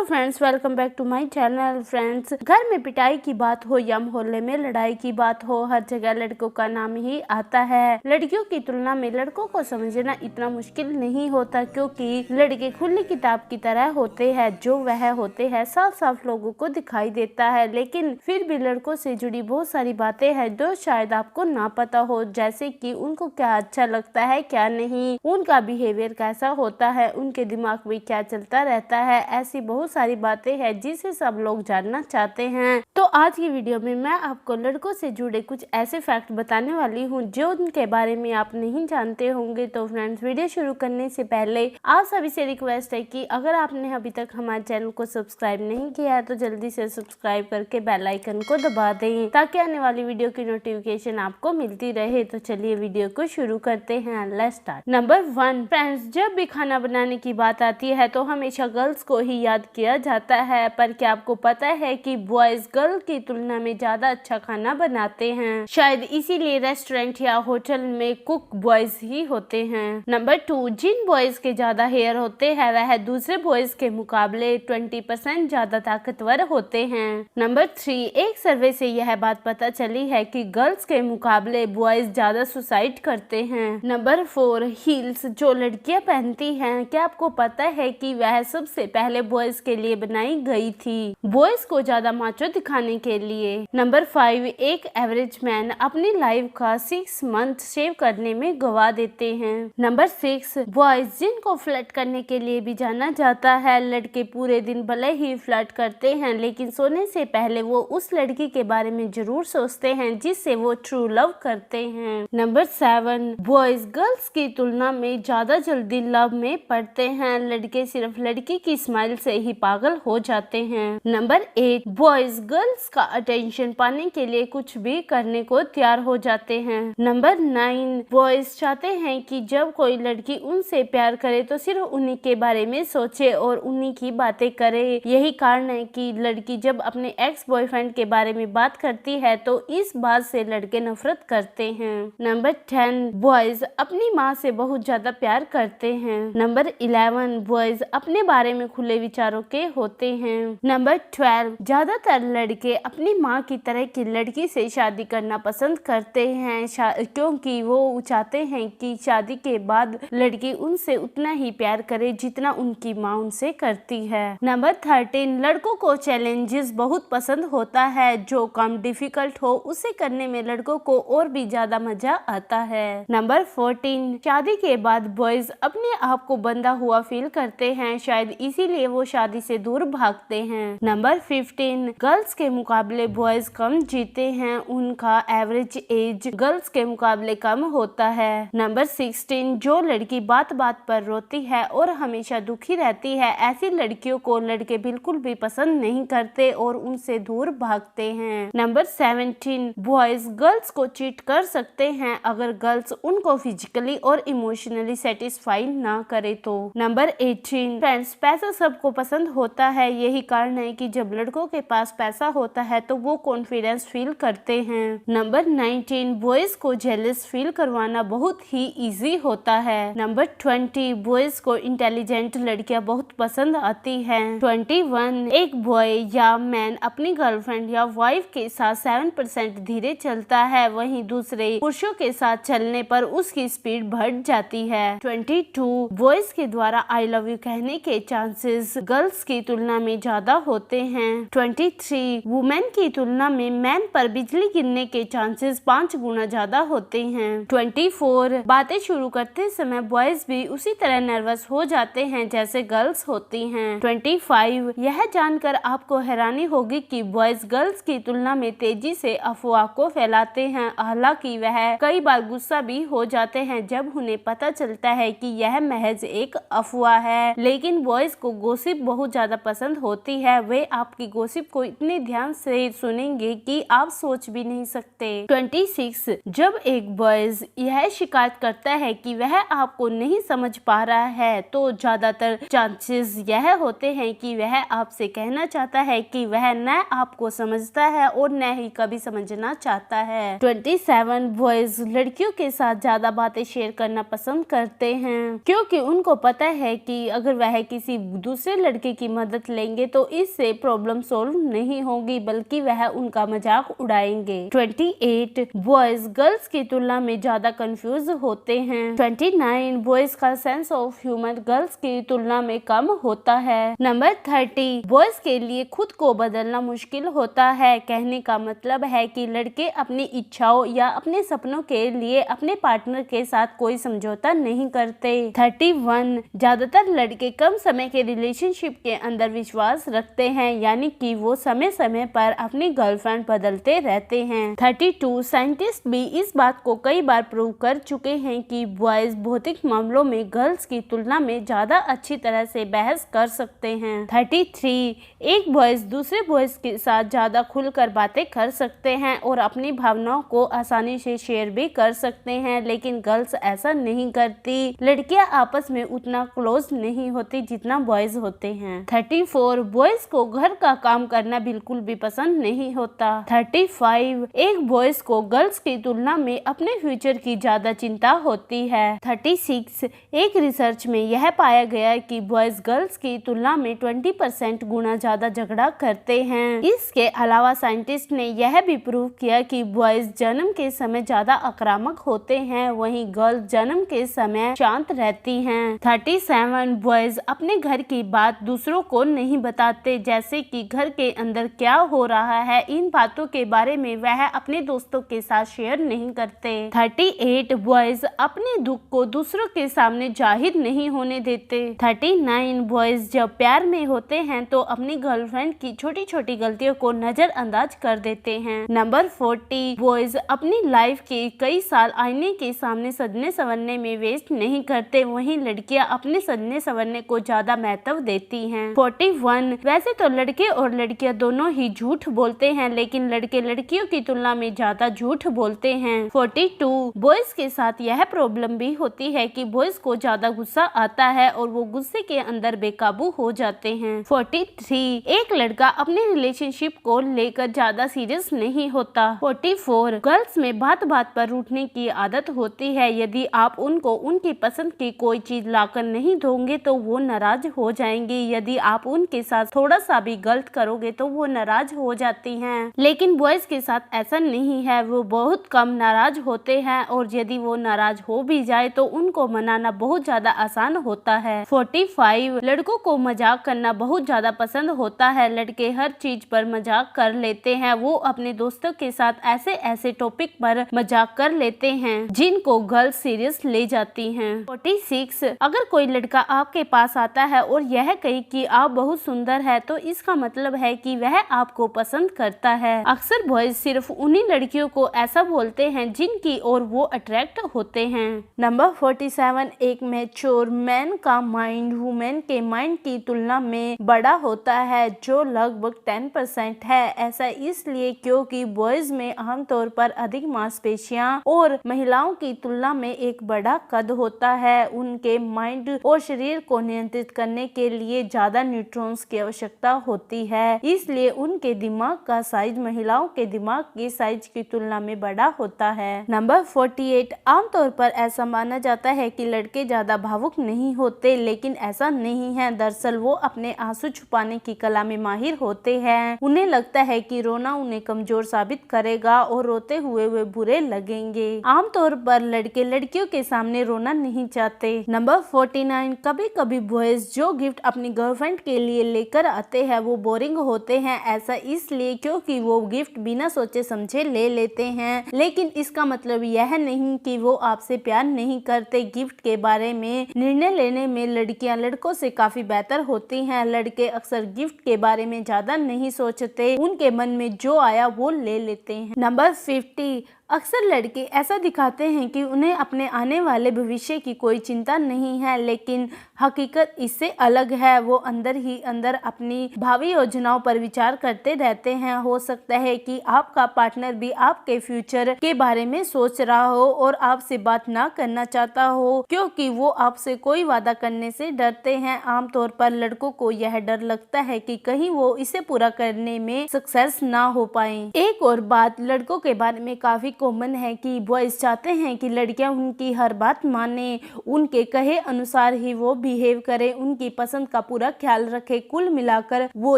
Friends, welcome back to my channel. Friends, घर में पिटाई की बात हो या मोहल्ले में लड़ाई की बात हो, हर जगह लड़कों का नाम ही आता है। लड़कियों की तुलना में लड़कों को समझना इतना मुश्किल नहीं होता, क्योंकि लड़के खुली किताब की तरह होते हैं। जो वह होते हैं साफ साफ लोगों को दिखाई देता है, लेकिन फिर भी लड़कों से जुड़ी बहुत सारी बातें हैं जो शायद आपको ना पता हो, जैसे कि उनको क्या अच्छा लगता है, क्या नहीं, उनका बिहेवियर कैसा होता है, उनके दिमाग में क्या चलता रहता है। ऐसी बहुत सारी बातें हैं जिसे सब लोग जानना चाहते हैं। तो आज की वीडियो में मैं आपको लड़कों से जुड़े कुछ ऐसे फैक्ट बताने वाली हूँ जो उनके बारे में आप नहीं जानते होंगे। तो फ्रेंड्स, वीडियो शुरू करने से पहले आप सभी से रिक्वेस्ट है कि अगर आपने अभी तक हमारे चैनल को सब्सक्राइब नहीं किया है तो जल्दी से सब्सक्राइब करके बेल आइकन को दबा दें, ताकि आने वाली वीडियो की नोटिफिकेशन आपको मिलती रहे। तो चलिए वीडियो को शुरू करते हैं। Let's start. नंबर 1, फ्रेंड्स, जब भी खाना बनाने की बात आती है तो हमेशा गर्ल्स को ही याद किया जाता है, पर क्या आपको पता है कि बॉयज गर्ल की तुलना में ज्यादा अच्छा खाना बनाते हैं। शायद इसीलिए रेस्टोरेंट या होटल में कुक बॉयज ही होते हैं। नंबर 2, जिन बॉयज के ज्यादा हेयर होते हैं वह दूसरे बॉयज के मुकाबले 20% ज्यादा ताकतवर होते हैं। नंबर 3, एक सर्वे से यह बात पता चली है कि गर्ल्स के मुकाबले बॉयज ज्यादा सुसाइड करते हैं। नंबर 4, हील्स जो लड़कियां पहनती हैं, क्या आपको पता है कि वह सबसे पहले बॉयज के लिए बनाई गई थी, बॉयज को ज्यादा माचो दिखाने के लिए। नंबर 5, एक एवरेज मैन अपनी लाइफ का 6 मंथ शेव करने में गवा देते हैं। नंबर 6, बॉयज जिनको फ्लर्ट करने के लिए भी जाना जाता है। लड़के पूरे दिन भले ही फ्लर्ट करते हैं, लेकिन सोने से पहले वो उस लड़की के बारे में जरूर सोचते हैं जिससे वो ट्रू लव करते हैं। नंबर 7, बॉयज गर्ल्स की तुलना में ज्यादा जल्दी लव में पड़ते हैं। लड़के सिर्फ लड़की की स्माइल से ही पागल हो जाते हैं। नंबर 8, बॉयज गर्ल्स का अटेंशन पाने के लिए कुछ भी करने को तैयार हो जाते हैं। नंबर 9, बॉयज चाहते हैं कि जब कोई लड़की उनसे प्यार करे तो सिर्फ उन्हीं के बारे में सोचे और उन्हीं की बातें करे। यही कारण है कि लड़की जब अपने एक्स बॉयफ्रेंड के बारे में बात करती है तो इस बात से लड़के नफरत करते हैं। नंबर 10, बॉयज अपनी माँ से बहुत ज्यादा प्यार करते हैं। नंबर 11, बॉयज अपने बारे में खुले विचारों के होते हैं। नंबर 12, ज्यादातर लड़के अपनी माँ की तरह की लड़की से शादी करना पसंद करते हैं, क्योंकि वो चाहते हैं कि शादी के बाद लड़की उनसे उतना ही प्यार करे जितना उनकी माँ उनसे करती है। नंबर 13, लड़कों को चैलेंजेस बहुत पसंद होता है। जो काम डिफिकल्ट हो उसे करने में लड़कों को और भी ज्यादा मजा आता है। नंबर 14, शादी के बाद बॉयज अपने आप को बंधा हुआ फील करते हैं, शायद इसीलिए वो शादी से दूर भागते हैं। नंबर 15, गर्ल्स के मुकाबले बॉयज कम जीते हैं, उनका एवरेज एज गर्ल्स के मुकाबले कम होता है। नंबर 16, जो लड़की बात बात पर रोती है और हमेशा दुखी रहती है, ऐसी लड़कियों को लड़के बिल्कुल भी पसंद नहीं करते और उनसे दूर भागते हैं। नंबर 17, बॉयज गर्ल्स को चीट कर सकते हैं अगर गर्ल्स उनको फिजिकली और इमोशनली सेटिस्फाई ना करे तो। नंबर 18, फ्रेंड्स, पैसा सबको पसंद होता है। यही कारण है कि जब लड़कों के पास पैसा होता है तो वो कॉन्फिडेंस फील करते हैं। नंबर 19, बॉयज को जेलस फील करवाना बहुत ही इजी होता है। नंबर 20, बॉयज को इंटेलिजेंट लड़कियां बहुत पसंद आती हैं। 21, एक बॉय या मैन अपनी गर्लफ्रेंड या वाइफ के साथ 7% धीरे चलता है, वहीं दूसरे पुरुषों के साथ चलने पर उसकी स्पीड बढ़ जाती है। 22, बॉयज के द्वारा आई लव यू कहने के चांसेस गर्ल्स की तुलना में ज्यादा होते हैं। 23, वुमेन की तुलना में मैन पर बिजली गिरने के चांसेस 5 गुना ज्यादा होते हैं। 24, बातें शुरू करते समय बॉयज भी उसी तरह नर्वस हो जाते हैं जैसे गर्ल्स होती हैं। 25, यह जानकर आपको हैरानी होगी कि बॉयज गर्ल्स की तुलना में तेजी से अफवाह को फैलाते हैं। हालांकि वह कई बार गुस्सा भी हो जाते हैं जब उन्हें पता चलता है कि यह महज एक अफवाह है, लेकिन बॉयज को गॉसिप बहुत ज्यादा पसंद होती है। वे आपकी गॉसिप को इतने ध्यान से सुनेंगे कि आप सोच भी नहीं सकते। 26, जब एक बॉयज यह शिकायत करता है कि वह आपको नहीं समझ पा रहा है तो ज्यादातर चांसेस यह होते हैं कि वह आपसे कहना चाहता है कि वह न आपको समझता है और न ही कभी समझना चाहता है। 27, बॉयज लड़कियों के साथ ज्यादा बातें शेयर करना पसंद करते हैं, क्योंकि उनको पता है कि अगर वह किसी दूसरे लड़के लड़के की मदद लेंगे तो इससे प्रॉब्लम सॉल्व नहीं होगी बल्कि वह उनका मजाक उड़ाएंगे। 28 बॉयज गर्ल्स की तुलना में ज्यादा कंफ्यूज होते हैं। 29 बॉयज का सेंस ऑफ ह्यूमर गर्ल्स की तुलना में कम होता है। नंबर 30 बॉयज के लिए खुद को बदलना मुश्किल होता है। कहने का मतलब है कि लड़के अपनी इच्छाओं या अपने सपनों के लिए अपने पार्टनर के साथ कोई समझौता नहीं करते। 31 ज्यादातर लड़के कम समय के रिलेशनशिप के अंदर विश्वास रखते हैं, यानी कि वो समय समय पर अपनी गर्लफ्रेंड बदलते रहते हैं। 32 साइंटिस्ट भी इस बात को कई बार प्रूव कर चुके हैं कि बॉयज भौतिक मामलों में गर्ल्स की तुलना में ज्यादा अच्छी तरह से बहस कर सकते हैं। 33 एक बॉयज दूसरे बॉयज के साथ ज्यादा खुलकर बातें कर सकते हैं और अपनी भावनाओं को आसानी से शेयर भी कर सकते हैं, लेकिन गर्ल्स ऐसा नहीं करती। लड़कियां आपस में उतना क्लोज नहीं होती जितना बॉयज होते हैं। 34 बॉयज को घर का काम करना बिल्कुल भी पसंद नहीं होता। 35 एक बॉयज को गर्ल्स की तुलना में अपने फ्यूचर की ज्यादा चिंता होती है। 36 एक रिसर्च में यह पाया गया कि बॉयज गर्ल्स की तुलना में 20% गुना ज्यादा झगड़ा करते हैं। इसके अलावा साइंटिस्ट ने यह भी प्रूव किया कि बॉयज जन्म के समय ज्यादा आक्रामक होते हैं, वहीं गर्ल्स जन्म के समय शांत रहती हैं। 37 बॉयज अपने घर की बात दूसरों को नहीं बताते, जैसे कि घर के अंदर क्या हो रहा है, इन बातों के बारे में वह अपने दोस्तों के साथ शेयर नहीं करते। 38 बॉयज अपने दुख को दूसरों के सामने जाहिर नहीं होने देते। 39 बॉयज जब प्यार में होते हैं तो अपनी गर्लफ्रेंड की छोटी छोटी गलतियों को नजरअंदाज कर देते हैं। नंबर 40 बॉयज अपनी लाइफ के कई साल आईने के सामने सजने संवरने में वेस्ट नहीं करते, वहीं लड़कियां अपने सजने संवरने को ज्यादा महत्व देती हैं। 41 वैसे तो लड़के और लड़कियां दोनों ही झूठ बोलते हैं, लेकिन लड़के लड़कियों की तुलना में ज्यादा झूठ बोलते हैं। 42 बॉयज के साथ यह प्रॉब्लम भी होती है कि बॉयज को ज्यादा गुस्सा आता है और वो गुस्से के अंदर बेकाबू हो जाते हैं। 43 एक लड़का अपने रिलेशनशिप को लेकर ज्यादा सीरियस नहीं होता। 44 गर्ल्स में बात बात पर रूठने की आदत होती है, यदि आप उनको उनकी पसंद की कोई चीज लाकर नहीं दोगे तो वो नाराज हो जाएंगी, यदि आप उनके साथ थोड़ा सा भी गलत करोगे तो वो नाराज हो जाती हैं। लेकिन बॉयज के साथ ऐसा नहीं है, वो बहुत कम नाराज होते हैं और यदि वो नाराज हो भी जाए तो उनको मनाना बहुत ज्यादा आसान होता है। 45 लड़कों को मजाक करना बहुत ज्यादा पसंद होता है, लड़के हर चीज पर मजाक कर लेते हैं, वो अपने दोस्तों के साथ ऐसे ऐसे टॉपिक पर मजाक कर लेते हैं जिनको गर्ल्स सीरियस ले जाती हैं। 46 अगर कोई लड़का आपके पास आता है और यह कहे कि आप बहुत सुंदर है तो इसका मतलब है कि वह आपको पसंद करता है। अक्सर बॉयज सिर्फ उन्हीं लड़कियों को ऐसा बोलते हैं जिनकी ओर वो अट्रैक्ट होते हैं। नंबर 47 एक मैच्योर मैन का माइंड वुमेन के माइंड की तुलना में बड़ा होता है, जो लगभग 10% है। ऐसा इसलिए क्योंकि बॉयज में आमतौर पर अधिक मांसपेशियां और महिलाओं की तुलना में एक बड़ा कद होता है। उनके माइंड और शरीर को नियंत्रित करने के लिए ज्यादा न्यूट्रॉन्स की आवश्यकता होती है, इसलिए उनके दिमाग का साइज महिलाओं के दिमाग के साइज की तुलना में बड़ा होता है। नंबर 48 आमतौर पर ऐसा माना जाता है कि लड़के ज्यादा भावुक नहीं होते, लेकिन ऐसा नहीं है। दरअसल वो अपने आंसू छुपाने की कला में माहिर होते हैं। उन्हें लगता है कि रोना उन्हें कमजोर साबित करेगा और रोते हुए वे बुरे लगेंगे। आमतौर पर लड़के लड़कियों के सामने रोना नहीं चाहते। नंबर 49 कभी कभी बॉयज जो गिफ्ट अपनी गर्लफ्रेंड के लिए लेकर आते हैं वो बोरिंग होते हैं। ऐसा इसलिए क्योंकि वो गिफ्ट बिना सोचे समझे ले लेते हैं, लेकिन इसका मतलब यह नहीं कि वो आपसे प्यार नहीं करते। गिफ्ट के बारे में निर्णय लेने में लड़कियां लड़कों से काफी बेहतर होती हैं। लड़के अक्सर गिफ्ट के बारे में ज्यादा नहीं सोचते, उनके मन में जो आया वो ले लेते हैं। नंबर 50 अक्सर लड़के ऐसा दिखाते हैं कि उन्हें अपने आने वाले भविष्य की कोई चिंता नहीं है, लेकिन हकीकत इससे अलग है। वो अंदर ही अंदर अपनी भावी योजनाओं पर विचार करते रहते हैं। हो सकता है कि आपका पार्टनर भी आपके फ्यूचर के बारे में सोच रहा हो और आपसे बात ना करना चाहता हो, क्योंकि वो आपसे कोई वादा करने से डरते हैं। आमतौर पर लड़कों को यह डर लगता है कि कहीं वो इसे पूरा करने में सक्सेस ना हो पाए। एक और बात लड़कों के बारे में काफी कॉमन है कि बॉयज चाहते हैं कि लड़कियां उनकी हर बात माने, उनके कहे अनुसार ही वो बिहेव करे, उनकी पसंद का पूरा ख्याल रखे। कुल मिलाकर वो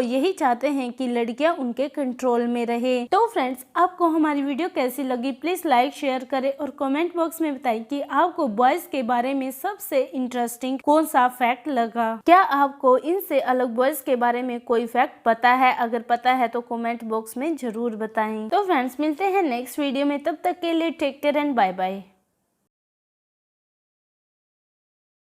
यही चाहते हैं कि लड़कियां उनके कंट्रोल में रहे। तो फ्रेंड्स, आपको हमारी वीडियो कैसी लगी प्लीज लाइक शेयर करें और कमेंट बॉक्स में बताएं कि आपको बॉयज के बारे में सबसे इंटरेस्टिंग कौन सा फैक्ट लगा। क्या आपको इनसे अलग बॉयज के बारे में कोई फैक्ट पता है? अगर पता है तो कमेंट बॉक्स में जरूर बताएं। तो फ्रेंड्स, मिलते हैं नेक्स्ट वीडियो में, तब तक के लिए take care and bye bye.